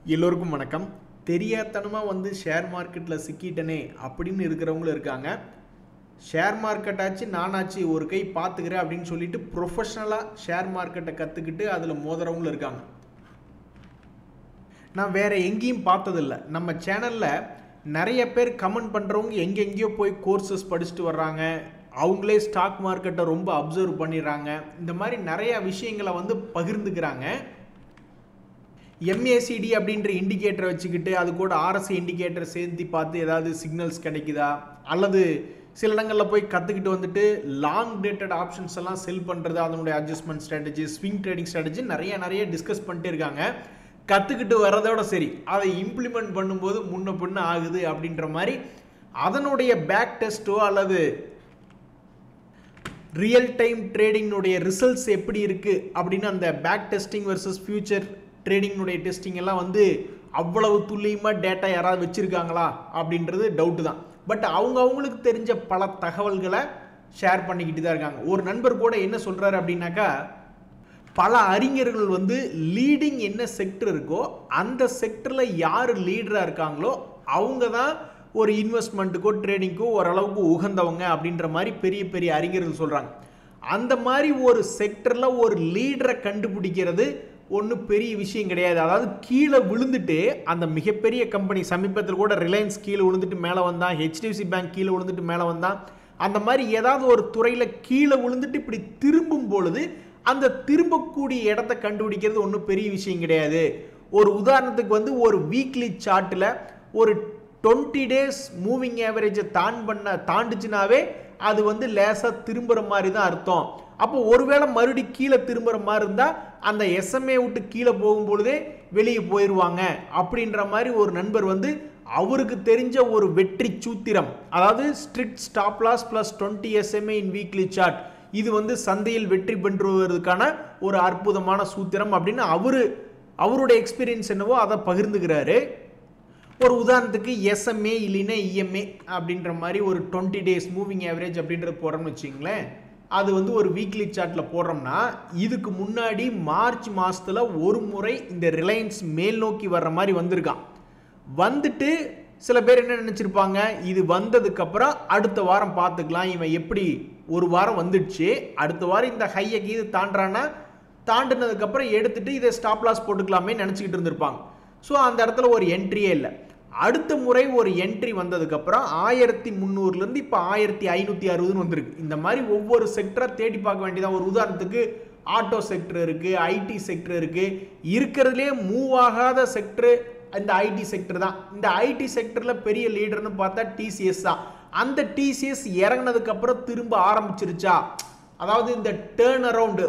எல்லோருக்கும் வணக்கம். தெரியாதனமாக ஷேர் மார்க்கெட்டில் சிக்கிட்டனே அப்படின்னு இருக்கிறவங்களும் இருக்காங்க. ஷேர் மார்க்கெட்டாச்சு நானாச்சு ஒரு கை பார்த்துக்கிறேன் அப்படின்னு சொல்லிட்டு ப்ரொஃபஷ்னலாக ஷேர் மார்க்கெட்டை கற்றுக்கிட்டு அதில் மோதுறவங்களும் இருக்காங்க. நான் வேறு எங்கேயும் பார்த்ததில்லை. நம்ம சேனலில் நிறைய பேர் கமெண்ட் பண்ணுறவங்க எங்கெங்கேயோ போய் கோர்சஸ் படிச்சுட்டு வர்றாங்க. அவங்களே ஸ்டாக் மார்க்கெட்டை ரொம்ப அப்சர்வ் பண்ணிடுறாங்க. இந்த மாதிரி நிறையா விஷயங்களை பகிர்ந்துக்கிறாங்க. MACD அப்படின்ற இண்டிகேட்டரை வச்சுக்கிட்டு அது கூட RSI இண்டிகேட்டரை சேர்த்து பார்த்து ஏதாவது சிக்னல்ஸ் கிடைக்குதா, அல்லது சில இடங்களில் போய் கற்றுக்கிட்டு லாங் டேட்டட் ஆப்ஷன்ஸ் எல்லாம் செல் பண்ணுறது, அதனுடைய adjustment strategy, swing trading strategy நிறைய டிஸ்கஸ் பண்ணிட்டே இருக்காங்க. கற்றுக்கிட்டு வர்றதோட சரி, அதை இம்ப்ளிமெண்ட் பண்ணும்போது முன்ன பின்ன ஆகுது அப்படின்ற மாதிரி அதனுடைய பேக் டெஸ்ட்டோ அல்லது ரியல் டைம் ட்ரேடிங்னுடைய ரிசல்ட்ஸ் எப்படி இருக்குது அப்படின்னு அந்த பேக் டெஸ்டிங் வர்சஸ் ஃபியூச்சர் ட்ரேடிங்னுடைய டெஸ்டிங் எல்லாம் அவ்வளவு துல்லியமாக டேட்டா யாராவது வச்சுருக்காங்களா அப்படின்றது டவுட்டு தான். பட் அவங்களுக்கு தெரிஞ்ச பல தகவல்களை ஷேர் பண்ணிக்கிட்டு தான் இருக்காங்க. ஒரு நண்பர் கூட என்ன சொல்கிறாரு அப்படின்னாக்கா, பல அறிஞர்கள் லீடிங் என்ன செக்டர் இருக்கோ அந்த செக்டரில் யார் லீடராக இருக்காங்களோ அவங்க தான் ஒரு இன்வெஸ்ட்மெண்ட்டுக்கோ ட்ரேடிங்க்கோ ஓரளவுக்கு உகந்தவங்க அப்படின்ற மாதிரி பெரிய பெரிய அறிஞர்கள் சொல்கிறாங்க. அந்த மாதிரி ஒரு செக்டரில் ஒரு லீடரை கண்டுபிடிக்கிறது ஒன்றும் பெரிய விஷயம் கிடையாது. அதாவது கீழே விழுந்துட்டு அந்த மிகப்பெரிய கம்பெனி, சமீபத்தில் கூட ரிலையன்ஸ் கீழே விழுந்துட்டு மேலே வந்தான், HDFC பேங்க் கீழே விழுந்துட்டு மேலே வந்தான். அந்த மாதிரி ஏதாவது ஒரு துறையில் கீழே விழுந்துட்டு இப்படி திரும்பும் பொழுது அந்த திரும்பக்கூடிய இடத்த கண்டுபிடிக்கிறது ஒன்றும் பெரிய விஷயம் கிடையாது. ஒரு உதாரணத்துக்கு ஒரு வீக்லி சார்ட்டில் ஒரு 20 டேஸ் மூவிங் ஆவரேஜை தாண்டுச்சுனாவே அது லேசாக திரும்புகிற மாதிரி தான் அர்த்தம். அப்போ ஒருவேளை மறுபடி கீழே திரும்புகிற மாதிரி இருந்தால் அந்த SMA விட்டு கீழே போகும்பொழுதே வெளியே போயிடுவாங்க அப்படின்ற மாதிரி ஒரு நண்பர் அவருக்கு தெரிஞ்ச ஒரு வெற்றி சூத்திரம், அதாவது strict stop loss plus 20 SMA இன் வீக்லி சார்ட், இது சந்தையில் வெற்றி பெற்றுவதற்கான ஒரு அற்புதமான சூத்திரம் அப்படின்னு அவருடைய எக்ஸ்பீரியன்ஸ் என்னவோ அதை பகிர்ந்துக்கிறாரு. ஒரு உதாரணத்துக்கு SMA இல்லைன்னா EMA அப்படின்ற மாதிரி ஒரு 20 டேஸ் மூவிங் ஆவரேஜ் அப்படின்றது போடுறோம்னு வச்சுங்களேன். அது ஒரு வீக்லி சார்ட்டில் போடுறோம்னா இதுக்கு முன்னாடி மார்ச் மாதத்தில் ஒரு முறை இந்த ரிலையன்ஸ் மேல் நோக்கி வர்ற மாதிரி வந்திருக்கான். வந்துட்டு சில பேர் என்ன நினச்சிருப்பாங்க, இது வந்ததுக்கப்புறம் அடுத்த வாரம் பார்த்துக்கலாம், இவன் எப்படி ஒரு வாரம் வந்துடுச்சு, அடுத்த வாரம் இந்த ஹையை கீது தாண்டானா தாண்டினதுக்கப்புறம் எடுத்துட்டு இதை ஸ்டாப் லாஸ் போட்டுக்கலாமே நினச்சிக்கிட்டு இருந்திருப்பாங்க. ஸோ அந்த இடத்துல ஒரு என்ட்ரியே இல்லை. அடுத்த முறை ஒரு என்ட்ரி வந்ததுக்கப்புறம் 1300 இப்போ 1560 வந்திருக்கு. இந்த மாதிரி ஒவ்வொரு செக்டராக தேடி பார்க்க வேண்டியதான். ஒரு உதாரணத்துக்கு ஆட்டோ செக்டர் இருக்குது, IT செக்டர் இருக்குது. இருக்கிறதுலே மூவ் ஆகாத செக்டரு இந்த IT செக்டர் தான். இந்த IT செக்டரில் பெரிய லீடர்னு பார்த்தா TCS தான். அந்த TCS இறங்கினதுக்கப்புறம் திரும்ப ஆரம்பிச்சிருச்சா, அதாவது இந்த டேர்ன் அரவுண்டு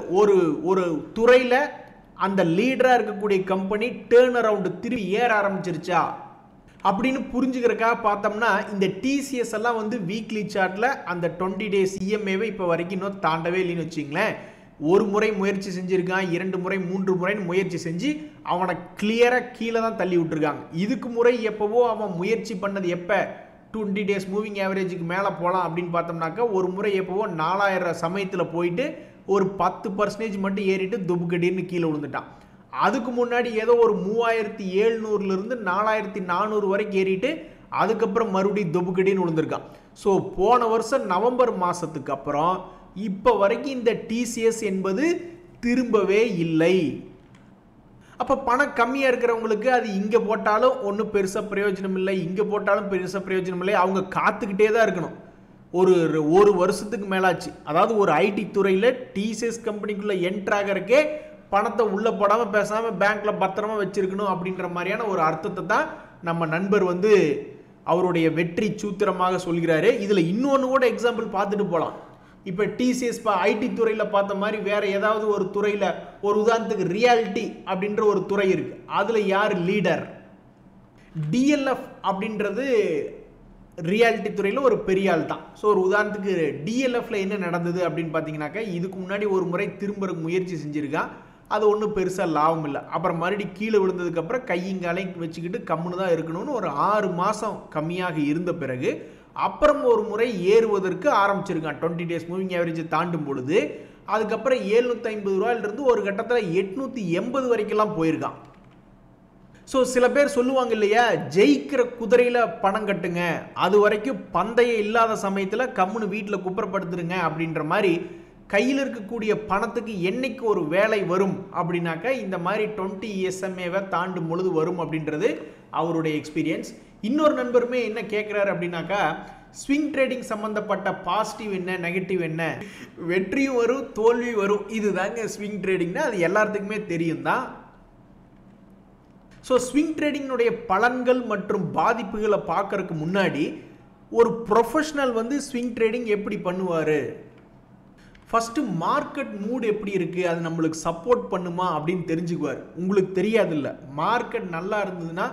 ஒரு துறையில் அந்த லீடராக இருக்கக்கூடிய கம்பெனி டேர்ன் அரவுண்டு திரும்பி ஏற ஆரம்பிச்சிருச்சா அப்படின்னு புரிஞ்சுக்கிறக்காக பார்த்தோம்னா இந்த TCS எல்லாம் வீக்லி சார்ட்டில் அந்த 20 டேஸ் EMAவை இப்போ வரைக்கும் இன்னும் தாண்டவே இல்லைன்னு வச்சுங்களேன். ஒரு முறை முயற்சி செஞ்சுருக்கான், 2 முறை 3 முறைன்னு முயற்சி செஞ்சு அவனை கிளியராக கீழே தான் தள்ளி விட்டுருக்காங்க. இதுக்கு முறை எப்போவோ அவன் முயற்சி பண்ணது எப்போ 20 டேஸ் மூவிங் ஆவரேஜுக்கு மேலே போகலாம் அப்படின்னு பார்த்தோம்னாக்கா ஒரு முறை எப்போவோ 4000 சமயத்தில் போயிட்டு ஒரு 10% மட்டும் ஏறிட்டு துபுக்கடின்னு கீழே விழுந்துட்டான். அதுக்கு முன்னாடி ஏதோ ஒரு 3700 4400 வரைக்கும் ஏறிட்டு அதுக்கப்புறம் மறுபடியும் துபுக்கடின்னு விழுந்திருக்கான். ஸோ போன வருஷம் நவம்பர் மாதத்துக்கு அப்புறம் இப்போ வரைக்கும் இந்த TCS என்பது திரும்பவே இல்லை. அப்போ பணம் கம்மியாக இருக்கிறவங்களுக்கு அது இங்கே போட்டாலும் ஒன்றும் பெருசாக பிரயோஜனம் இல்லை, இங்கே போட்டாலும் பெருசாக பிரயோஜனம் இல்லை. அவங்க காத்துக்கிட்டே தான் இருக்கணும். ஒரு வருஷத்துக்கு மேலாச்சு. அதாவது ஒரு IT துறையில் TCS கம்பெனிக்குள்ளே என்ட்ராகிறக்கே பணத்தை உள்ளே போடாமல் பேசாமல் பேங்க்கில் பத்திரமா வச்சுருக்கணும் அப்படின்ற மாதிரியான ஒரு அர்த்தத்தை தான் நம்ம நண்பர் அவருடைய வெற்றி சூத்திரமாக சொல்கிறாரு. இதில் இன்னொன்று கூட எக்ஸாம்பிள் பார்த்துட்டு போகலாம். இப்போ TCS IT துறையில் பார்த்த மாதிரி வேறு ஏதாவது ஒரு துறையில், ஒரு உதாரணத்துக்கு ரியாலிட்டி அப்படின்ற ஒரு துறை இருக்குது, அதில் யார் லீடர்? DLF அப்படின்றது ரியாலிட்டி துறையில் ஒரு பெரிய ஆள் தான். ஸோ ஒரு உதாரணத்துக்கு DLFல என்ன நடந்தது அப்படின்னு பார்த்தீங்கன்னாக்கா, இதுக்கு முன்னாடி ஒரு முறை திரும்ப முயற்சி செஞ்சுருக்கான், அது ஒன்றும் பெருசாக லாபம் இல்லை. அப்புறம் மறுபடியும் கீழே விழுந்ததுக்கப்புறம் கையங்காலையும் வச்சுக்கிட்டு கம்முன்னு தான் இருக்கணும்னு ஒரு 6 மாதம் கம்மியாக இருந்த பிறகு அப்புறம் ஒரு முறை ஏறுவதற்கு ஆரம்பிச்சிருக்கான். 20 டேஸ் மூவிங் ஆவரேஜை தாண்டும் பொழுது அதுக்கப்புறம் 750 ரூபாயிலிருந்து ஒரு கட்டத்தில் 880 வரைக்கும்லாம் போயிருக்கான். ஸோ சில பேர் சொல்லுவாங்க இல்லையா, ஜெயிக்கிற குதிரையில பணம் கட்டுங்க, அது வரைக்கும் பந்தயம் இல்லாத சமயத்துல கம்முன்னு வீட்டில் குப்புறப்படுத்துருங்க அப்படின்ற மாதிரி கையில் இருக்கக்கூடிய பணத்துக்கு என்னைக்கு ஒரு வேலை வரும் அப்படின்னாக்கா இந்த மாதிரி 20 SMA தாண்டும் பொழுது வரும் அப்படின்றது அவருடைய எக்ஸ்பீரியன்ஸ். இன்னொரு நண்பருமே என்ன கேட்குறாரு அப்படின்னாக்கா, ஸ்விங் ட்ரேடிங் சம்பந்தப்பட்ட பாசிட்டிவ் என்ன நெகட்டிவ் என்ன, வெற்றியும் வரும் தோல்வி வரும், இதுதாங்க ஸ்விங் ட்ரேடிங்னா அது எல்லாத்துக்குமே தெரியும் தான். ஸோ ஸ்விங் ட்ரேடிங்னுடைய பலன்கள் மற்றும் பாதிப்புகளை பார்க்கறதுக்கு முன்னாடி ஒரு ப்ரொஃபஷனல் வந்து ஸ்விங் ட்ரேடிங் எப்படி பண்ணுவார், ஃபஸ்ட்டு மார்க்கெட் மூட் எப்படி இருக்குது, அது நம்மளுக்கு சப்போர்ட் பண்ணுமா அப்படின்னு தெரிஞ்சுக்குவார். உங்களுக்கு தெரியாதில்ல, மார்க்கெட் நல்லா இருந்ததுன்னா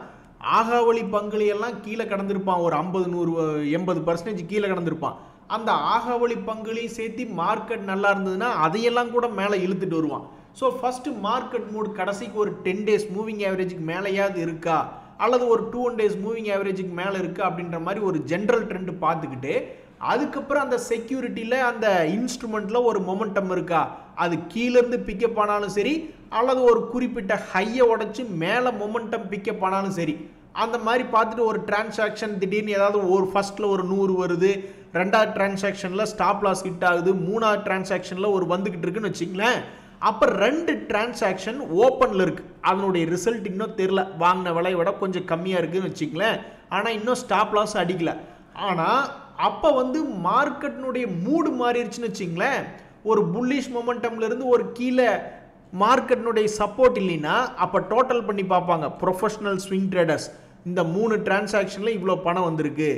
ஆகாவளி பங்குலியெல்லாம் கீழே கடந்திருப்பான், ஒரு 50-100-80% கீழே கடந்திருப்பான். அந்த ஆகாவளி பங்குலையும் சேர்த்து மார்க்கெட் நல்லா இருந்ததுன்னா அதையெல்லாம் கூட மேலே இழுத்துட்டு வருவான். ஸோ ஃபஸ்ட்டு மார்க்கெட் மூட் கடைசிக்கு ஒரு 10 days மூவிங் ஆவரேஜுக்கு மேலேயாவது இருக்கா அல்லது ஒரு 2 days மூவிங் ஆவரேஜுக்கு மேலே இருக்கா அப்படின்ற மாதிரி ஒரு ஜென்ரல் ட்ரெண்ட் பார்த்துக்கிட்டு, அதுக்கப்புறம் அந்த செக்யூரிட்டியில் அந்த இன்ஸ்ட்ருமெண்ட்டில் ஒரு மொமெண்டம் இருக்கா, அது கீழேருந்து பிக்கப் ஆனாலும் சரி அல்லது ஒரு குறிப்பிட்ட ஹையை உடைச்சி மேலே மொமெண்டம் பிக்கப் ஆனாலும் சரி, அந்த மாதிரி பார்த்துட்டு ஒரு டிரான்சாக்ஷன் திடீர்னு ஏதாவது ஒரு ஃபர்ஸ்ட்டில் ஒரு 100 வருது, ரெண்டாவது டிரான்சாக்ஷனில் ஸ்டாப் லாஸ் ஹிட் ஆகுது, மூணாவது டிரான்சாக்ஷனில் ஒரு வந்துக்கிட்டு இருக்குன்னு வச்சிங்களேன். அப்போ 2 டிரான்சாக்ஷன் ஓப்பனில் இருக்குது, அதனுடைய ரிசல்ட் இன்னும் தெரில, வாங்கின விலையை விட கொஞ்சம் கம்மியாக இருக்குதுன்னு வச்சிங்களேன், ஆனால் இன்னும் ஸ்டாப் லாஸ் அடிக்கல. ஆனால் அப்போ வந்து மார்க்கெட்னுடைய மூடு மாறிடுச்சுன்னு வச்சிங்களேன், ஒரு புல்லிஷ் மொமெண்டம்லேருந்து ஒரு கீழே மார்க்கெட்னுடைய சப்போர்ட் இல்லைன்னா அப்போ டோட்டல் பண்ணி பார்ப்பாங்க ப்ரொஃபஷனல் ஸ்விங் ட்ரேடர்ஸ், இந்த 3 டிரான்சாக்ஷனில் இவ்வளோ பணம் வந்திருக்கு,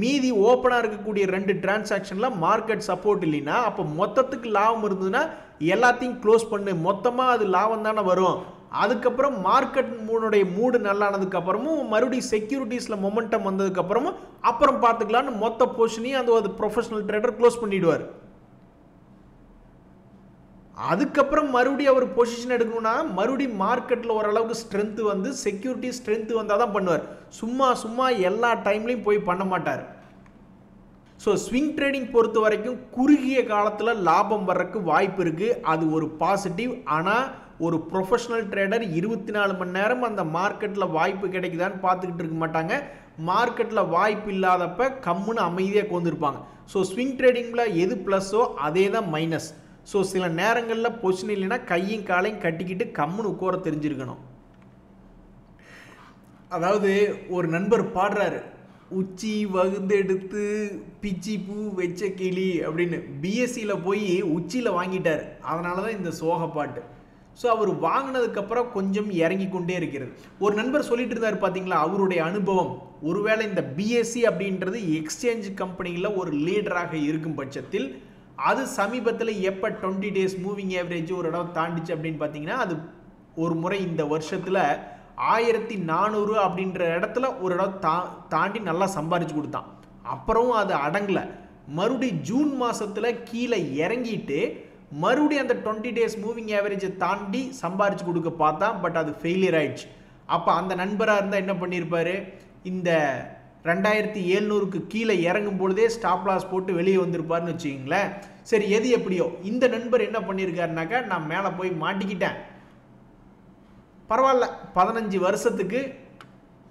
மீதி ஓப்பனாக இருக்கக்கூடிய 2 டிரான்சாக்ஷனில் மார்க்கெட் சப்போர்ட் இல்லைன்னா அப்போ மொத்தத்துக்கு லாபம் இருந்ததுன்னா எல்லாத்தையும் க்ளோஸ் பண்ணு, மொத்தமாக அது லாபம் தானே வரும். அதுக்கப்புறம் மார்க்கெட் மூடு நல்லானதுக்கப்புறமும் மறுபடியும் செக்யூரிட்டிஸில் மொமெண்டம் வந்ததுக்கப்புறமும் அப்புறம் பார்த்துக்கலான்னு மொத்த பொசிஷனையும் அது ப்ரொஃபஷனல் ட்ரேடர் க்ளோஸ் பண்ணிடுவார். அதுக்கப்புறம் மறுபடியும் அவர் பொசிஷன் எடுக்கணும்னா மறுபடியும் மார்க்கெட்டில் ஓரளவுக்கு ஸ்ட்ரென்த்து வந்து செக்யூரிட்டி ஸ்ட்ரென்த்து வந்தால் தான் பண்ணுவார், சும்மா எல்லா டைம்லையும் போய் பண்ண மாட்டார். ஸோ ஸ்விங் ட்ரேடிங் பொறுத்த வரைக்கும் குறுகிய காலத்தில் லாபம் வர்றதுக்கு வாய்ப்பு இருக்குது, அது ஒரு பாசிட்டிவ். ஆனால் ஒரு ப்ரொஃபஷனல் ட்ரேடர் 24 மணி நேரம் அந்த மார்க்கெட்டில் வாய்ப்பு கிடைக்குதான்னு பார்த்துக்கிட்டு இருக்க மாட்டாங்க, மார்க்கெட்டில் வாய்ப்பு இல்லாதப்ப கம்முன்னு அமைதியாக கொண்டிருப்பாங்க. ஸோ ஸ்விங் ட்ரேடிங்கில் எது ப்ளஸ்ஸோ அதே தான் மைனஸ். ஸோ சில நேரங்களில் பொசிஷன் இல்லைன்னா கையும் காலையும் கட்டிக்கிட்டு கம்முன்னு உட்கார தெரிஞ்சிருக்கணும். அதாவது ஒரு நண்பர் பாடுறாரு, உச்சி வகுந்தெடுத்து பிச்சி பூ வச்ச கிளி அப்படின்னு. பிஎஸ்சியில் போய் உச்சியில் வாங்கிட்டார், அதனால தான் இந்த சோக பாட்டு. ஸோ அவர் வாங்கினதுக்கப்புறம் கொஞ்சம் இறங்கி கொண்டே இருக்கிறது. ஒரு நண்பர் சொல்லிட்டு இருந்தார் பார்த்தீங்களா, அவருடைய அனுபவம். ஒருவேளை இந்த பிஎஸ்சி அப்படின்றது எக்ஸ்சேஞ்ச் கம்பெனியில் ஒரு லீடராக இருக்கும் பட்சத்தில் அது சமீபத்தில் எப்போ 20 days மூவிங் ஆவரேஜ் ஒரு இடம் தாண்டிச்சு அப்படின்னு பார்த்தீங்கன்னா, அது ஒரு முறை இந்த வருஷத்தில் 1400 அப்படின்ற இடத்துல ஒரு இடம் தாண்டி நல்லா சம்பாரிச்சு கொடுத்தான். அப்புறம் அது அடங்கலை, மறுபடியும் ஜூன் மாதத்தில் கீழே இறங்கிட்டு மறுபடியும் அந்த 20 days மூவிங் ஆவரேஜை தாண்டி சம்பாரிச்சு கொடுக்க பார்த்தா, பட் அது ஃபெயிலியர் ஆயிடுச்சு. அப்போ அந்த நண்பராக இருந்தால் என்ன பண்ணியிருப்பார், இந்த 2700க்கு கீழே இறங்கும் பொழுதே ஸ்டாப் லாஸ் போட்டு வெளியே வந்திருப்பார்னு வச்சுக்கிங்களேன். சரி, எது எப்படியோ இந்த நண்பர் என்ன பண்ணியிருக்காருனாக்கா, நான் மேலே போய் மாட்டிக்கிட்டேன், பரவாயில்ல 15 வருஷத்துக்கு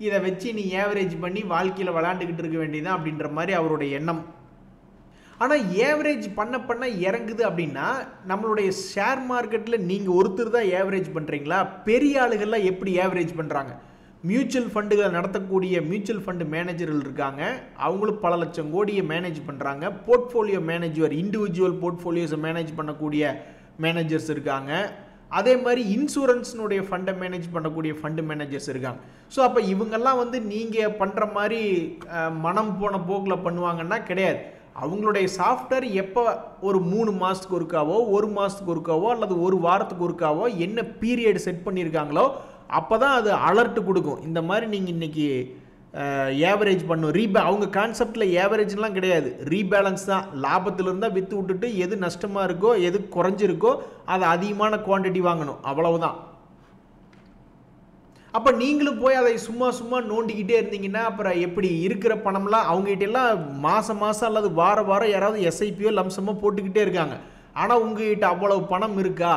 இதை வச்சு நீ ஏவரேஜ் பண்ணி வாழ்க்கையில் விளாண்டுக்கிட்டு இருக்க வேண்டியதான் அப்படின்ற மாதிரி அவருடைய எண்ணம். ஆனால் ஏவரேஜ் பண்ண இறங்குது அப்படின்னா நம்மளுடைய ஷேர் மார்க்கெட்டில் நீங்கள் ஒருத்தர் தான் ஏவரேஜ் பண்ணுறீங்களா, பெரிய ஆளுகள்லாம் எப்படி ஏவரேஜ் பண்ணுறாங்க? மியூச்சுவல் ஃபண்டுகளை நடத்தக்கூடிய மியூச்சுவல் ஃபண்டு மேனேஜர்கள் இருக்காங்க, அவங்களும் பல லட்சம் கோடியை மேனேஜ் பண்ணுறாங்க. போர்ட்ஃபோலியோ மேனேஜர், இண்டிவிஜுவல் போர்ட்ஃபோலியோஸை மேனேஜ் பண்ணக்கூடிய மேனேஜர்ஸ் இருக்காங்க. அதே மாதிரி இன்சூரன்ஸினுடைய ஃபண்டை மேனேஜ் பண்ணக்கூடிய ஃபண்டு மேனேஜர்ஸ் இருக்காங்க. ஸோ அப்போ இவங்கெல்லாம் வந்து நீங்கள் பண்ணுற மாதிரி மனம் போன போக்கில் பண்ணுவாங்கன்னா கிடையாது. அவங்களுடைய சாஃப்ட்வேர் எப்போ ஒரு 3 மாதத்துக்கு ஒருக்காவோ 1 மாதத்துக்கு ஒருக்காவோ அல்லது 1 வாரத்துக்கு ஒருக்காவோ என்ன பீரியட் செட் பண்ணியிருக்காங்களோ அப்போ தான் அது அலர்ட் கொடுக்கும். இந்த மாதிரி நீங்கள் இன்றைக்கி ஏவரேஜ் பண்ணும். அவங்க கான்செப்டில் ஏவரேஜ்லாம் கிடையாது, ரீபேலன்ஸ் தான். லாபத்தில் இருந்தால் விற்று விட்டுட்டு எது நஷ்டமாக இருக்கோ எது குறைஞ்சிருக்கோ அதை அதிகமான குவான்டிட்டி வாங்கணும், அவ்வளவுதான். அப்போ நீங்களும் போய் அதை சும்மா நோண்டிக்கிட்டே இருந்தீங்கன்னா அப்புறம் எப்படி? இருக்கிற பணம்லாம் அவங்ககிட்டலாம் மாதம் அல்லது வாரம் யாராவது எஸ்ஐபியோ லம்சமோ போட்டுக்கிட்டே இருக்காங்க. ஆனால் உங்ககிட்ட அவ்வளவு பணம் இருக்கா?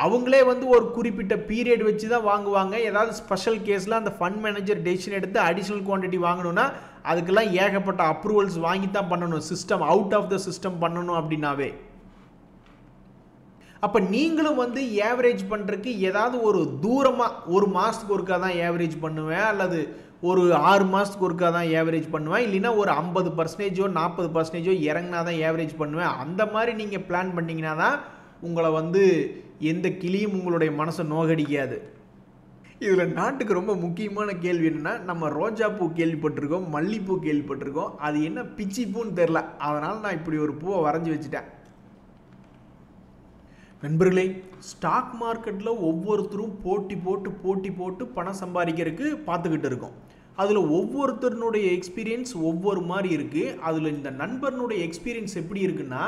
அவங்களே வந்து ஒரு குறிப்பிட்ட பீரியட் வச்சு தான் வாங்குவாங்க. ஏதாவது ஸ்பெஷல் கேஸில் அந்த ஃபண்ட் மேனேஜர் டெசிஷன் எடுத்து அடிஷ்னல் குவான்டிட்டி வாங்கணும்னா அதுக்கெல்லாம் ஏகப்பட்ட அப்ரூவல்ஸ் வாங்கி தான் பண்ணணும். System out of the system பண்ணணும் அப்படின்னாவே. அப்போ நீங்களும் வந்து ஏவரேஜ் பண்ணுறதுக்கு ஏதாவது ஒரு தூரமாக ஒரு மாதத்துக்கு ஒருக்கா தான் ஏவரேஜ் பண்ணுவேன், அல்லது ஒரு 6 மாதத்துக்கு ஒருக்கா தான் ஏவரேஜ் பண்ணுவேன், இல்லைன்னா ஒரு 50% 40% இறங்கினா தான் ஏவரேஜ் பண்ணுவேன். அந்த மாதிரி நீங்கள் பிளான் பண்ணிங்கன்னா தான் உங்களை வந்து எந்த கிளியும் உங்களுடைய மனசை நோகடிக்காது. இதில் நாட்டுக்கு ரொம்ப முக்கியமான கேள்வி என்னென்னா, நம்ம ரோஜாப்பூ கேள்விப்பட்டிருக்கோம், மல்லிப்பூ கேள்விப்பட்டிருக்கோம், அது என்ன பிச்சி பூன்னு தெரில. அதனால் நான் இப்படி ஒரு பூவை வரைஞ்சி வச்சுட்டேன். நண்பர்களே, ஸ்டாக் மார்க்கெட்டில் ஒவ்வொருத்தரும் போட்டி போட்டு பணம் சம்பாதிக்கிறதுக்கு பார்த்துக்கிட்டு இருக்கோம். அதில் ஒவ்வொருத்தருனுடைய எக்ஸ்பீரியன்ஸ் ஒவ்வொரு மாதிரி இருக்குது. அதில் இந்த நண்பர்னுடைய எக்ஸ்பீரியன்ஸ் எப்படி இருக்குன்னா,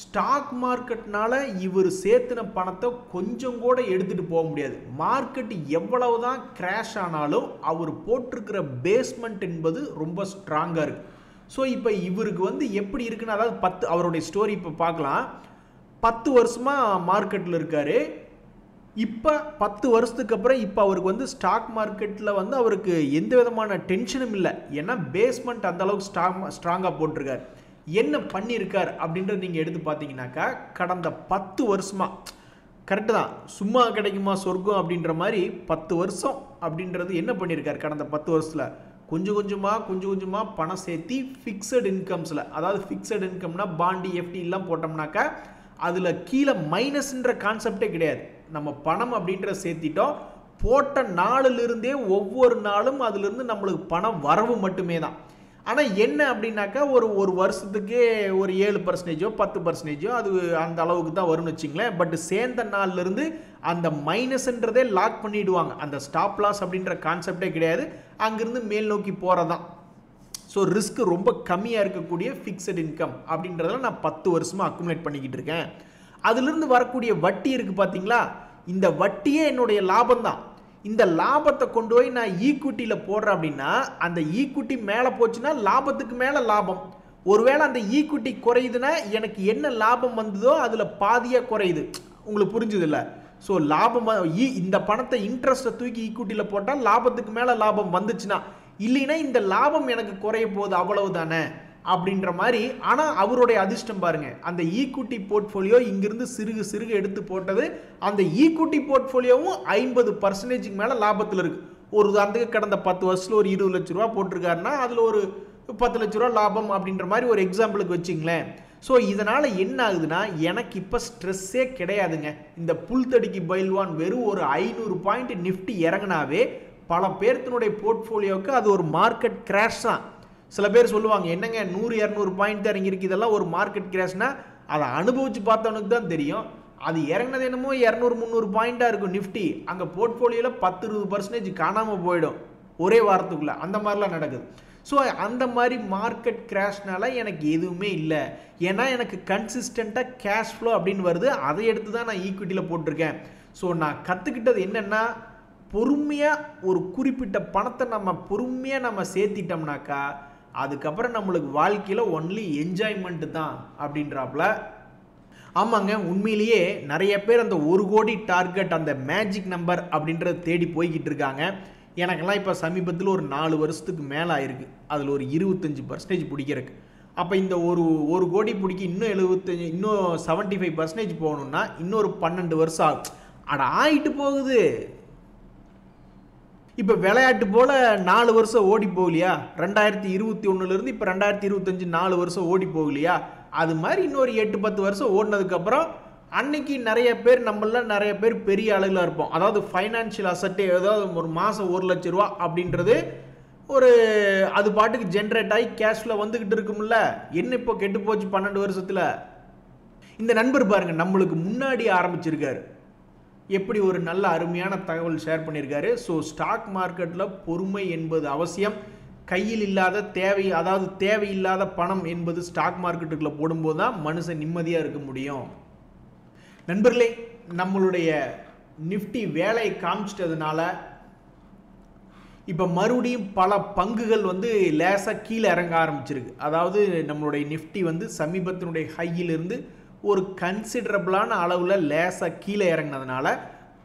ஸ்டாக் மார்க்கெட்னால இவர் சேர்த்துன பணத்தை கொஞ்சம் கூட எடுத்துகிட்டு போக முடியாது. மார்க்கெட் எவ்வளவு தான் கிராஷ் ஆனாலும் அவர் போட்டிருக்கிற பேஸ்மெண்ட் என்பது ரொம்ப ஸ்ட்ராங்காக இருக்குது. ஸோ இப்போ இவருக்கு வந்து எப்படி இருக்குன்னா, அதாவது அவருடைய ஸ்டோரி இப்போ பார்க்கலாம். 10 வருஷமாக மார்க்கெட்டில் இருக்கார். இப்போ 10 வருஷத்துக்கு அப்புறம் இப்போ அவருக்கு வந்து ஸ்டாக் மார்க்கெட்டில் வந்து அவருக்கு எந்த விதமான டென்ஷனும் இல்லை. ஏன்னா பேஸ்மெண்ட் அந்தளவுக்கு ஸ்ட்ராங்காக போட்டிருக்கார். என்ன பண்ணியிருக்கார் அப்படின்றத நீங்கள் எடுத்து பார்த்தீங்கன்னாக்கா, கடந்த 10 வருஷமாக கரெக்டு தான், சும்மா கிடைக்குமா சொர்க்கம் அப்படின்ற மாதிரி 10 வருஷம் அப்படின்றது என்ன பண்ணியிருக்கார். கடந்த 10 வருஷத்தில் கொஞ்சம் கொஞ்சமாக பணம் சேர்த்தி ஃபிக்ஸட் இன்கம்ஸில், அதாவது ஃபிக்ஸட் இன்கம்னா பாண்டி எஃப்டி எல்லாம் போட்டோம்னாக்கா அதில் கீழே மைனஸ்ன்ற கான்செப்டே கிடையாது. நம்ம பணம் அப்படின்ற சேர்த்திட்டோம், போட்ட நாளிலிருந்தே ஒவ்வொரு நாளும் அதிலிருந்து நம்மளுக்கு பணம் வரவு மட்டுமே தான். ஆனால் என்ன அப்படின்னாக்கா ஒரு வருஷத்துக்கே ஒரு 7% 10% அது அந்த அளவுக்கு தான் வரும்னு வச்சிங்களேன். பட் சேர்ந்த நாள்லேருந்து அந்த மைனஸ்ன்றதே லாக் பண்ணிவிடுவாங்க. அந்த ஸ்டாப் லாஸ் அப்படின்ற கான்செப்டே கிடையாது, அங்கேருந்து மேல் நோக்கி போகிறதான். ஸோ ரிஸ்க் ரொம்ப கம்மியாக இருக்கக்கூடிய ஃபிக்ஸட் இன்கம் அப்படின்றதெல்லாம் நான் 10 வருஷமாக அக்குமுலேட் பண்ணிக்கிட்டு இருக்கேன். அதிலிருந்து வரக்கூடிய வட்டி இருக்குது பார்த்தீங்களா, இந்த வட்டியே என்னுடைய லாபம் தான். இந்த லாபத்தை கொண்டு போய் நான் ஈக்விட்டியில் போடுறேன் அப்படின்னா, அந்த ஈக்விட்டி மேலே போச்சுன்னா லாபத்துக்கு மேலே லாபம். ஒருவேளை அந்த ஈக்விட்டி குறையுதுன்னா எனக்கு என்ன லாபம் வந்ததோ அதில் பாதியாக குறையுது. உங்களுக்கு புரிஞ்சுது இல்லை? ஸோ லாபம் இந்த பணத்தை இன்ட்ரெஸ்ட்டை தூக்கி ஈக்விட்டியில் போட்டால் லாபத்துக்கு மேலே லாபம் வந்துச்சுன்னா, இல்லைன்னா இந்த லாபம் எனக்கு குறைய போகுது அவ்வளவு தானே அப்படின்ற மாதிரி. ஆனால் அவருடைய அதிர்ஷ்டம் பாருங்க, அந்த ஈக்விட்டி போர்ட்ஃபோலியோ இங்கிருந்து சிறுக எடுத்து போட்டது, அந்த ஈக்விட்டி போர்ட்ஃபோலியோவும் 50% மேலே லாபத்தில் இருக்கு. ஒரு உதாரணத்துக்கு கடந்த 10 வருஷத்தில் ஒரு 20 லட்ச ரூபா போட்டிருக்காருன்னா அதில் ஒரு 10 லட்ச ரூபா லாபம் அப்படின்ற மாதிரி ஒரு எக்ஸாம்பிளுக்கு வச்சுங்களேன். ஸோ இதனால் என்ன ஆகுதுன்னா, எனக்கு இப்போ ஸ்ட்ரெஸ்ஸே கிடையாதுங்க. இந்த புல்தடிக்கு பயில்வான் வெறும் ஒரு 500 பாயிண்ட் நிஃப்டி இறங்கினாவே பல பேர்த்தினுடைய போர்ட்ஃபோலியோவுக்கு அது ஒரு மார்க்கெட் கிராஷ் தான். சில பேர் சொல்லுவாங்க, என்னங்க 100-200 பாயிண்ட் தான் இறங்கியிருக்கு, இதெல்லாம் ஒரு மார்க்கெட் கிராஷ்னா அதை அனுபவித்து பார்த்தவனுக்கு தான் தெரியும். அது இறங்கினது என்னமோ 200-300 பாயிண்ட்டாக இருக்கும் நிஃப்டி, அங்கே போர்ட்ஃபோலியோவில் 10-20% காணாமல் போயிடும் ஒரே வாரத்துக்குள்ளே. அந்த மாதிரிலாம் நடக்குது. ஸோ அந்த மாதிரி மார்க்கெட் கிராஷ்னால எனக்கு எதுவுமே இல்லை. ஏன்னா எனக்கு கன்சிஸ்டண்ட்டாக கேஷ் ஃப்ளோ அப்படின்னு வருது, அதை எடுத்து தான் நான் ஈக்விட்டியில் போட்டிருக்கேன். ஸோ நான் கற்றுக்கிட்டது என்னென்னா, பொறுமையாக ஒரு குறிப்பிட்ட பணத்தை நம்ம பொறுமையாக நம்ம சேர்த்திட்டோம்னாக்கா அதுக்கப்புறம் நம்மளுக்கு வாழ்க்கையில் ஒன்லி என்ஜாய்மெண்ட்டு தான் அப்படின்றாப்புல. ஆமாங்க, உண்மையிலேயே நிறைய பேர் அந்த 1 கோடி டார்கெட், அந்த மேஜிக் நம்பர் அப்படின்றத தேடி போய்கிட்டு இருக்காங்க. எனக்கெல்லாம் இப்போ சமீபத்தில் ஒரு 4 வருஷத்துக்கு மேலே ஆயிருக்கு அதில் ஒரு 25% பிடிக்கிறதுக்கு. அப்போ இந்த ஒரு கோடி பிடிக்க இன்னும் 75% போகணுன்னா இன்னொரு 12 வருஷம் ஆகும். அட ஆகிட்டு போகுது. இப்போ விளையாட்டு போல் 4 வருஷம் ஓடி போகலையா, 2021 இப்போ 2025 4 வருஷம் ஓடி போகலையா, அது மாதிரி இன்னொரு 8-10 வருஷம் ஓடினதுக்கப்புறம் அன்னைக்கு நிறைய பேர் நம்மளாம் நிறைய பேர் பெரிய அளவில் இருப்போம். அதாவது ஃபைனான்ஷியல் அசட்டே ஏதாவது ஒரு மாதம் 1 லட்ச ரூபா அப்படின்றது ஒரு அது பாட்டுக்கு ஜென்ரேட் ஆகி கேஷ்ல வந்துக்கிட்டு இருக்கும்ல. என்ன இப்போ கெட்டு போச்சு 12 வருஷத்தில். இந்த நண்பர் பாருங்க, நம்மளுக்கு முன்னாடி ஆரம்பிச்சிருக்காரு. எப்படி ஒரு நல்ல அருமையான தகவல் ஷேர் பண்ணியிருக்காரு. ஸோ ஸ்டாக் மார்க்கெட்டில் பொறுமை என்பது அவசியம். கையில் இல்லாத தேவையில்லாத பணம் என்பது ஸ்டாக் மார்க்கெட்டுக்குள்ளே போடும்போது தான் மனுஷன் நிம்மதியாக இருக்க முடியும். நண்பர்களே, நம்மளுடைய நிஃப்டி வேலையை காமிச்சிட்டதுனால இப்போ மறுபடியும் பல பங்குகள் வந்து லேசாக கீழே இறங்க ஆரம்பிச்சிருக்கு. அதாவது நம்மளுடைய நிஃப்டி வந்து சமீபத்தினுடைய ஹையிலிருந்து ஒரு கன்சிடரபிளான அளவில் லேசாக கீழே இறங்கினதுனால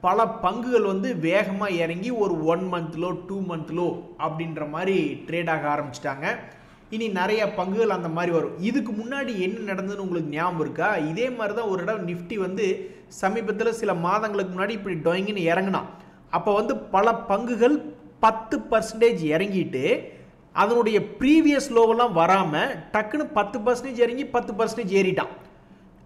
பல பங்குகள் வந்து வேகமாக இறங்கி ஒரு 1 மந்த்லோ 2 மந்த்லோ அப்படின்ற மாதிரி ட்ரேட் ஆக ஆரம்பிச்சிட்டாங்க. இனி நிறைய பங்குகள் அந்த மாதிரி வரும். இதுக்கு முன்னாடி என்ன நடந்ததுன்னு உங்களுக்கு ஞாபகம் இருக்கா? இதே மாதிரி தான் ஒரு இடம் நிஃப்டி வந்து சமீபத்தில் சில மாதங்களுக்கு முன்னாடி இப்படி டொயங்கின்னு இறங்கினான். அப்போ வந்து பல பங்குகள் 10% இறங்கிட்டு அதனுடைய ப்ரீவியஸ் லோவெல்லாம் வராமல் டக்குன்னு 10% இறங்கி 10% ஏறிட்டான்.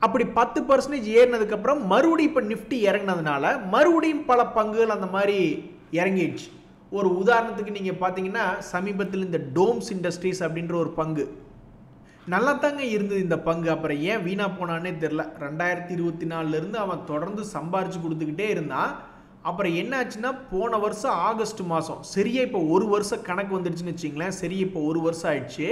அப்படி 10% ஏறினதுக்கப்புறம் மறுபடியும் இப்போ நிஃப்டி இறங்கினதுனால மறுபடியும் பல பங்குகள் அந்த மாதிரி இறங்கிடுச்சு. ஒரு உதாரணத்துக்கு நீங்கள் பார்த்தீங்கன்னா சமீபத்தில் இந்த டோம்ஸ் இண்டஸ்ட்ரீஸ் அப்படின்ற ஒரு பங்கு நல்லா தாங்க இருந்தது. இந்த பங்கு அப்புறம் ஏன் வீணா போனான்னே தெரில. 2024 அவன் தொடர்ந்து சம்பாரிச்சு கொடுத்துக்கிட்டே இருந்தான். அப்புறம் என்ன ஆச்சுன்னா போன வருஷம் ஆகஸ்ட் மாதம் சரியா இப்போ 1 வருஷம் கணக்கு வந்துடுச்சுன்னு வச்சிங்களேன். சரி இப்போ 1 வருஷம் ஆயிடுச்சு.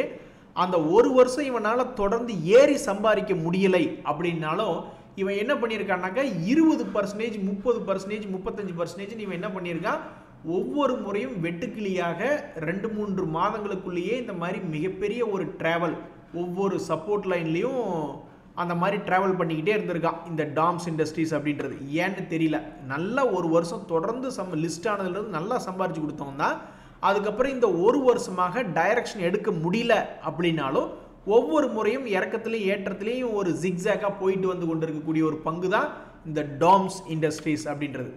அந்த 1 வருஷம் இவனால் தொடர்ந்து ஏறி சம்பாதிக்க முடியலை அப்படின்னாலும் இவன் என்ன பண்ணியிருக்கான்னாக்கா 20%, 30%, 35% இவன் என்ன பண்ணியிருக்கான், ஒவ்வொரு முறையும் வெட்டுக்கிளியாக 2-3 மாதங்களுக்குள்ளேயே இந்த மாதிரி மிகப்பெரிய ஒரு ட்ராவல் ஒவ்வொரு சப்போர்ட் லைன்லேயும் அந்த மாதிரி ட்ராவல் பண்ணிக்கிட்டே இருந்திருக்கான் இந்த டாம்ஸ் இண்டஸ்ட்ரீஸ் அப்படின்றது. ஏன்னு தெரியல. நல்லா 1 வருஷம் தொடர்ந்து லிஸ்ட் ஆனதுலேருந்து நல்லா சம்பாரிச்சு கொடுத்தவங்க தான். அதுக்கப்புறம் இந்த 1 வருஷமாக டைரக்ஷன் எடுக்க முடியல அப்படின்னாலும் ஒவ்வொரு முறையும் இறக்கத்துலேயும் ஏற்றத்துலேயும் ஒரு ஜிக்ஸாக்காக போயிட்டு வந்து கொண்டு இருக்கக்கூடிய ஒரு பங்கு தான் இந்த டாம்ஸ் இண்டஸ்ட்ரீஸ் அப்படின்றது.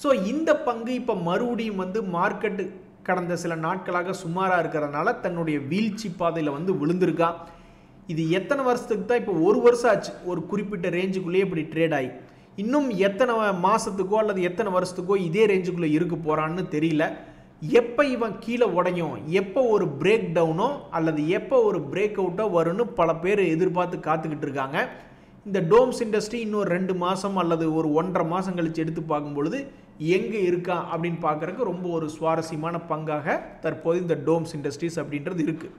ஸோ இந்த பங்கு இப்போ மறுபடியும் வந்து மார்க்கெட்டு கடந்த சில நாட்களாக சுமாராக இருக்கிறதுனால தன்னுடைய வீழ்ச்சி பாதையில் வந்து விழுந்திருக்கா. இது எத்தனை வருஷத்துக்கு தான், இப்போ 1 வருஷம் ஆச்சு ஒரு குறிப்பிட்ட ரேஞ்சுக்குள்ளேயே இப்படி ட்ரேட் ஆகி, இன்னும் எத்தனை மாதத்துக்கோ அல்லது எத்தனை வருஷத்துக்கோ இதே ரேஞ்சுக்குள்ளே இருக்க போகிறான்னு தெரியல. எப்போ இவன் கீழே உடையும், எப்போ ஒரு பிரேக் டவுனோ அல்லது எப்போ ஒரு பிரேக் அவுட்டோ வரும்னு பல பேர் எதிர்பார்த்து காத்துக்கிட்டு இருக்காங்க. இந்த டோம்ஸ் இண்டஸ்ட்ரி இன்னும் 2 மாதம் அல்லது ஒரு 1.5 மாதம் கழித்து எடுத்து பார்க்கும்பொழுது எங்கே இருக்கா அப்படின்னு பார்க்குறதுக்கு ரொம்ப ஒரு சுவாரஸ்யமான பங்காக தற்போது இந்த டோம்ஸ் இண்டஸ்ட்ரீஸ் அப்படின்றது இருக்குது.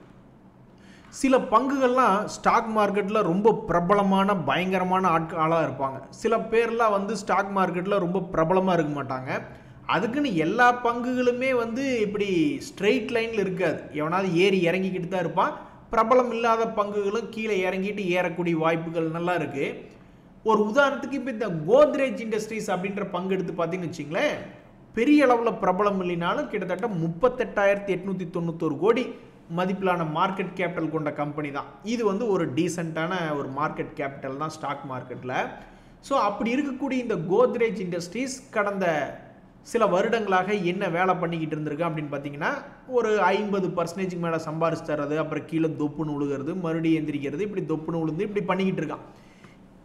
சில பங்குகள்லாம் ஸ்டாக் மார்க்கெட்டில் ரொம்ப பிரபலமான பயங்கரமான ஆளாக இருப்பாங்க. சில பேர்லாம் வந்து ஸ்டாக் மார்க்கெட்டில் ரொம்ப பிரபலமாக இருக்க மாட்டாங்க. அதுக்குன்னு எல்லா பங்குகளுமே வந்து இப்படி ஸ்ட்ரெயிட் லைனில் இருக்காது. எவனாவது ஏறி இறங்கிக்கிட்டு தான் இருப்பான். பிரபலம் இல்லாத பங்குகளும் கீழே இறங்கிட்டு ஏறக்கூடிய வாய்ப்புகள் நல்லா இருக்குது. ஒரு உதாரணத்துக்கு இப்போ இந்த கோத்ரேஜ் இண்டஸ்ட்ரீஸ் அப்படின்ற பங்கு எடுத்து பார்த்தீங்கன்னு வச்சிங்களேன், பெரிய அளவில் பிரபலம் இல்லைனாலும் கிட்டத்தட்ட 38,891 கோடி மதிப்பிலான மார்க்கெட் கேபிட்டல் கொண்ட கம்பெனி தான். இது வந்து ஒரு டீசெண்டான ஒரு மார்க்கெட் கேபிட்டல் தான் ஸ்டாக் மார்க்கெட்டில். ஸோ அப்படி இருக்கக்கூடிய இந்த கோத்ரேஜ் இண்டஸ்ட்ரீஸ் கடந்த சில வருடங்களாக என்ன வேலை பண்ணிக்கிட்டு இருந்திருக்கு அப்படின்னு பார்த்தீங்கன்னா, ஒரு 50% மேலே சம்பாரிச்சு தர்றது, அப்புறம் கீழே தொப்புன்னு விழுகிறது, மறுபடியும் எந்திரிக்கிறது, இப்படி தொப்புன்னு விழுந்து இப்படி பண்ணிக்கிட்டு இருக்கான்.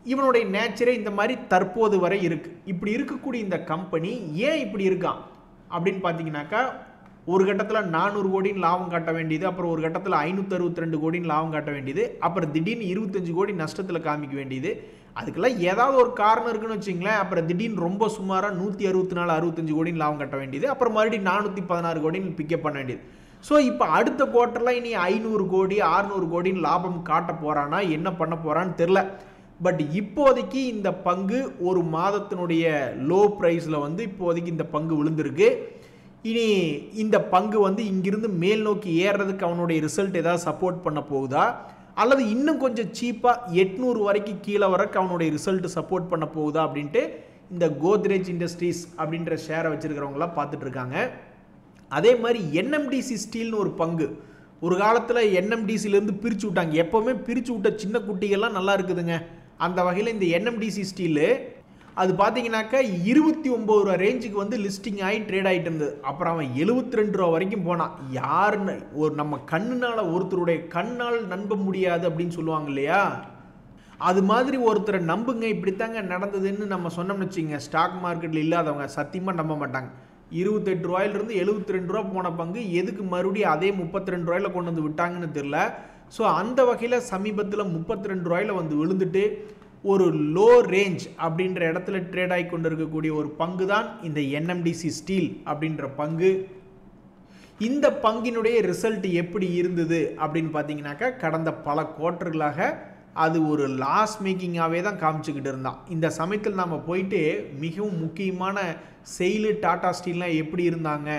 இவனுடைய நேச்சரே இந்த மாதிரி தற்போது வரை இருக்குது. இப்படி இருக்கக்கூடிய இந்த கம்பெனி ஏன் இப்படி இருக்கான் அப்படின்னு பார்த்தீங்கன்னாக்கா, ஒரு கட்டத்தில் 400 கோடின்னு லாபம் காட்ட வேண்டியது, அப்புறம் ஒரு கட்டத்தில் 562 கோடின்னு லாபம் காட்ட வேண்டியது, அப்புறம் திடீர்னு 25 கோடி நஷ்டத்தில் காமிக்க வேண்டியது. அதுக்கெல்லாம் ஏதாவது ஒரு காரணம் இருக்குன்னு வச்சிங்களேன். அப்புறம் திடீர்னு ரொம்ப சுமாராக 164-65 கோடின்னு லாபம் கட்ட வேண்டியது, அப்புறம் மறுபடியும் 416 கோடின்னு பிக்கப் பண்ண வேண்டியது. ஸோ இப்போ அடுத்த குவார்ட்டரில் இனி 500 கோடி 600 கோடின்னு லாபம் காட்ட போகிறானா, என்ன பண்ண போகிறான்னு தெரில. பட் இப்போதைக்கு இந்த பங்கு ஒரு மாதத்தினுடைய லோ ப்ரைஸில் வந்து இப்போதைக்கு இந்த பங்கு விழுந்திருக்கு. இனி இந்த பங்கு வந்து இங்கிருந்து மேல் நோக்கி ஏறுறதுக்கு அவனுடைய ரிசல்ட் ஏதாவது சப்போர்ட் பண்ண போகுதா, அல்லது இன்னும் கொஞ்சம் சீப்பாக 800 வரைக்கும் கீழே வரக்கு அவனுடைய ரிசல்ட் சப்போர்ட் பண்ண போகுதா அப்படின்ட்டு இந்த கோத்ரேஜ் இண்டஸ்ட்ரீஸ் அப்படின்ற ஷேரை வச்சுருக்கிறவங்களாம் பார்த்துட்டு இருக்காங்க. அதே மாதிரி என்எம்டிசி ஸ்டீல்னு ஒரு பங்கு ஒரு காலத்தில் என்எம்டிசிலேருந்து பிரித்து விட்டாங்க. எப்போவுமே பிரித்து விட்ட சின்ன குட்டிகள்லாம் நல்லா இருக்குதுங்க. அந்த வகையில் இந்த என்எம்டிசி ஸ்டீலு அது பார்த்தீங்கன்னாக்கா 29 ரூபா ரேஞ்சுக்கு வந்து லிஸ்டிங் ஆகி ட்ரேட் ஆகிட்டு இருந்தது. அப்புறம் அவன் 72 ரூபா வரைக்கும் போனான். யாருன்னு ஒரு நம்ம கண்ணுனால் ஒருத்தருடைய கண்ணால் நம்ப முடியாது அப்படின்னு சொல்லுவாங்க இல்லையா, அது மாதிரி ஒருத்தரை நம்புங்க, இப்படித்தாங்க நடந்ததுன்னு நம்ம சொன்னோம்னு வச்சுங்க, ஸ்டாக் மார்க்கெட்டில் இல்லாதவங்க சத்தியமாக நம்ப மாட்டாங்க. 28 ரூபாயிலிருந்து 72 ரூபா போன பங்கு எதுக்கு மறுபடியும் அதே 32 ரூபாயில் கொண்டு வந்து விட்டாங்கன்னு தெரில. ஸோ அந்த வகையில் சமீபத்தில் 32 ரூபாயில் வந்து விழுந்துட்டு ஒரு லோ ரேஞ்ச் அப்படின்ற இடத்துல ட்ரேட் ஆகி கொண்டு இருக்கக்கூடிய ஒரு பங்கு தான் இந்த என்எம்டிசி ஸ்டீல் அப்படின்ற பங்கு. இந்த பங்கினுடைய ரிசல்ட் எப்படி இருந்தது அப்படின்னு பார்த்தீங்கன்னாக்கா, கடந்த பல குவார்ட்டர்களாக அது ஒரு லாஸ் மேக்கிங்காகவே தான் காமிச்சுக்கிட்டு இருந்தான். இந்த சமயத்தில் நம்ம போயிட்டு மிகவும் முக்கியமான செயிலு டாடா ஸ்டீல்லாம் எப்படி இருந்தாங்க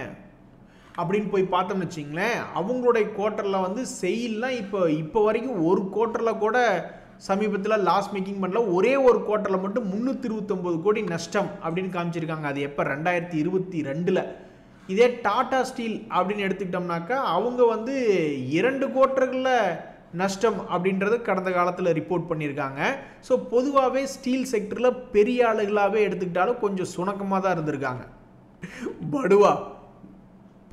அப்படின்னு போய் பார்த்தோம்னு வச்சிங்களேன், அவங்களுடைய குவார்ட்டரில் வந்து செயில்லாம் இப்போ வரைக்கும் ஒரு குவார்ட்டரில் கூட சமீபத்தில் லாஸ் மேக்கிங் பண்ணல, ஒரே ஒரு குவார்ட்டரில் மட்டும் 329 கோடி நஷ்டம் அப்படின்னு காமிச்சிருக்காங்க. அது எப்போ 2022. இதே டாடா ஸ்டீல் அப்படின்னு எடுத்துக்கிட்டோம்னாக்கா அவங்க வந்து 2 குவார்ட்டர்களில் நஷ்டம் அப்படின்றது கடந்த காலத்தில் ரிப்போர்ட் பண்ணியிருக்காங்க. ஸோ பொதுவாகவே ஸ்டீல் செக்டரில் பெரிய ஆளுகளாகவே எடுத்துக்கிட்டாலும் கொஞ்சம் சுணக்கமாக தான் இருந்திருக்காங்க. படுவா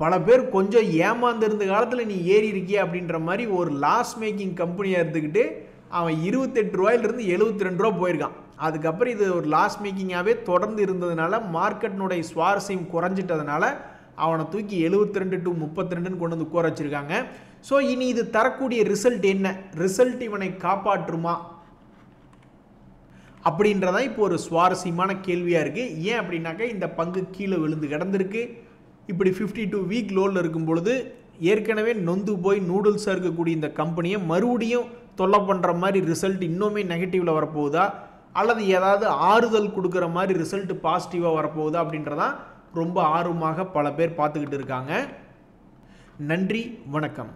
பல பேர் கொஞ்சம் ஏமாந்துருந்த காலத்தில் நீ ஏறி இருக்கிய அப்படின்ற மாதிரி ஒரு லாஸ் மேக்கிங் கம்பெனியாக எடுத்துக்கிட்டு அவன் 28 ரூபாயிலிருந்து 72 ரூபா போயிருக்கான். அதுக்கப்புறம் இது ஒரு லாஸ் மேக்கிங்காகவே தொடர்ந்து இருந்ததுனால மார்க்கெட்டினுடைய சுவாரஸ்யம் குறைஞ்சிட்டதுனால அவனை தூக்கி 72 to 32 கொண்டு வந்து உட்கார வச்சிருக்காங்க. ஸோ இனி இது தரக்கூடிய ரிசல்ட் என்ன, ரிசல்ட் இவனை காப்பாற்றுமா அப்படின்றதான் இப்போ ஒரு சுவாரஸ்யமான கேள்வியாக இருக்குது. ஏன் அப்படின்னாக்கா இந்த பங்கு கீழே விழுந்து கிடந்திருக்கு. இப்படி 52 வீக் லோவில் இருக்கும் பொழுது ஏற்கனவே நொந்து போய் நூடுல்ஸாக இருக்கக்கூடிய இந்த கம்பெனியை மறுபடியும் தொல்லை பண்ணுற மாதிரி ரிசல்ட் இன்னுமே நெகட்டிவில் வரப்போகுதா, அல்லது ஏதாவது ஆறுதல் கொடுக்குற மாதிரி ரிசல்ட் பாசிட்டிவாக வரப்போகுதா அப்படின்றதான் ரொம்ப ஆர்வமாக பல பேர் பார்த்துக்கிட்டு இருக்காங்க. நன்றி, வணக்கம்.